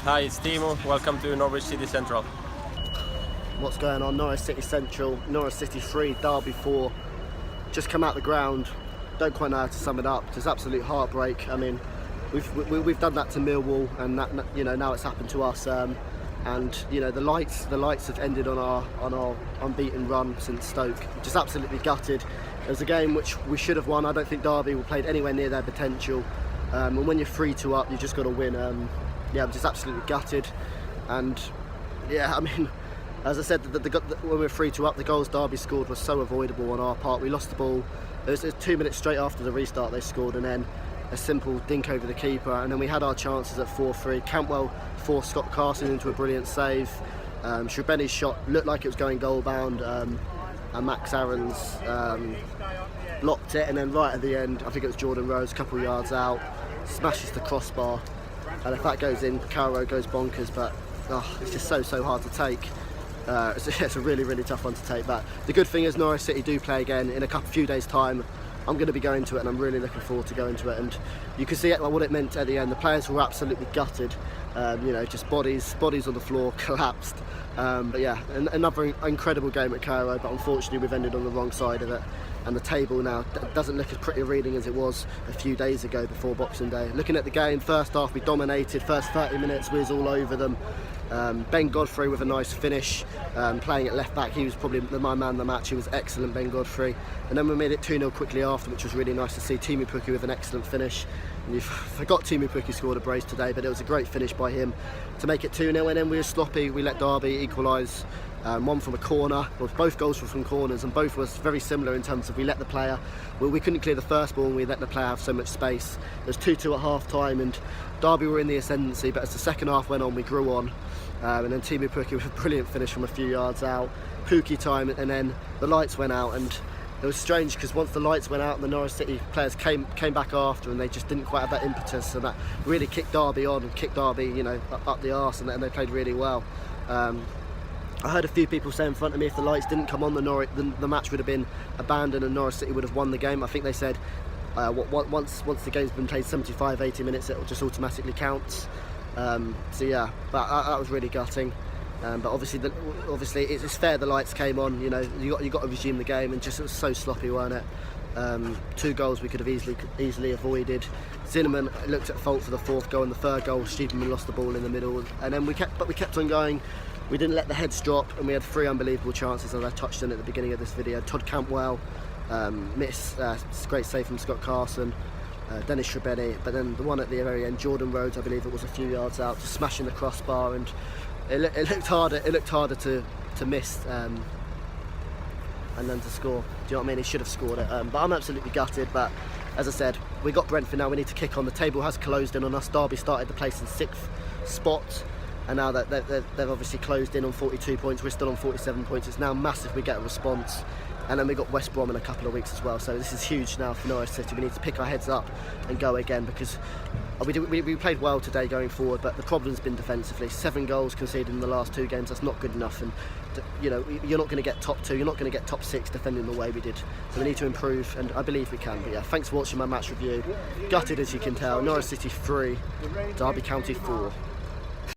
Hi, it's Timo. Welcome to Norwich City Central. What's going on? Norwich City Central, Norwich City 3, Derby 4. Just come out the ground. Don't quite know how to sum it up. Just absolute heartbreak. I mean, we've done that to Millwall, and that, you know, now it's happened to us. And you know, the lights have ended on our unbeaten run since Stoke. Just absolutely gutted. It was a game which we should have won. I don't think Derby were played anywhere near their potential. And when you're 3-2 up, you just got to win. Yeah, I'm just absolutely gutted. And yeah, I mean, as I said, when we were 3-2 up, the goals Derby scored was so avoidable on our part. We lost the ball. It was 2 minutes straight after the restart they scored, and then a simple dink over the keeper, and then we had our chances at 4-3. Cantwell forced Scott Carson into a brilliant save. Shrubeni's shot looked like it was going goal bound, and Max Aaron's blocked it, and then right at the end, I think it was Jordan Rose, a couple of yards out, smashes the crossbar, and if that goes in, Caro goes bonkers. But it's just so hard to take. It's a really tough one to take. But the good thing is Norwich City do play again in a few days' time. I'm going to be going to it, and I'm really looking forward to going to it. And you can see what it meant at the end. The players were absolutely gutted. You know, just bodies on the floor, collapsed. But yeah, another incredible game at Cairo. But unfortunately, we've ended on the wrong side of it. And the table now doesn't look as pretty a reading as it was a few days ago before Boxing Day. Looking at the game, first half we dominated. First 30 minutes we was all over them. Ben Godfrey with a nice finish, playing at left back. He was probably my man of the match. He was excellent, Ben Godfrey. And then we made it 2-0 quickly after, which was really nice to see. Timu Puki with an excellent finish. And you forgot Timu Puki scored a brace today, but it was a great finish by him to make it 2-0. And then we were sloppy. We let Derby equalise. One from a corner. Well, both goals were from corners, and both was very similar in terms of we let the player. Well, we couldn't clear the first ball, and we let the player have so much space. It was 2-2 at half time, and Derby were in the ascendancy. But as the second half went on, we grew on. And then Timu Puki with a brilliant finish from a few yards out. Puki time, and then the lights went out, and it was strange because once the lights went out, the Norwich City players came back after, and they just didn't quite have that impetus, and that really kicked Derby on and kicked Derby, you know, up the arse, and they played really well. I heard a few people say in front of me if the lights didn't come on, the match would have been abandoned and Norwich City would have won the game. I think they said once the game's been played 75-80 minutes, it will just automatically count. So yeah, but that was really gutting. But obviously it's fair the lights came on. You know, you got to resume the game, and just it was so sloppy, weren't it? 2 goals we could have easily avoided. Zinnemann looked at fault for the 4th goal, and the 3rd goal, Stiepermann lost the ball in the middle, and then we kept on going. We didn't let the heads drop, and we had 3 unbelievable chances, as I touched on at the beginning of this video. Todd Cantwell missed, great save from Scott Carson. Dennis Shrubeni, but then the one at the very end, Jordan Rhodes, I believe it was a few yards out, just smashing the crossbar, and it looked harder. It looked harder to miss and then to score. Do you know what I mean? He should have scored it. But I'm absolutely gutted. But as I said, we got Brentford now. We need to kick on. The table has closed in on us. Derby started the place in 6th spot, and now that they've obviously closed in on 42 points. We're still on 47 points. It's now massive. We get a response. And then we got West Brom in a couple of weeks as well. So this is huge now for Norwich City. We need to pick our heads up and go again, because we played well today going forward, but the problem's been defensively. 7 goals conceded in the last 2 games. That's not good enough. And you know, you're not going to get top 2. You're not going to get top 6 defending the way we did. So we need to improve, and I believe we can. But yeah, thanks for watching my match review. Gutted, as you can tell. Norwich City 3, Derby County 4.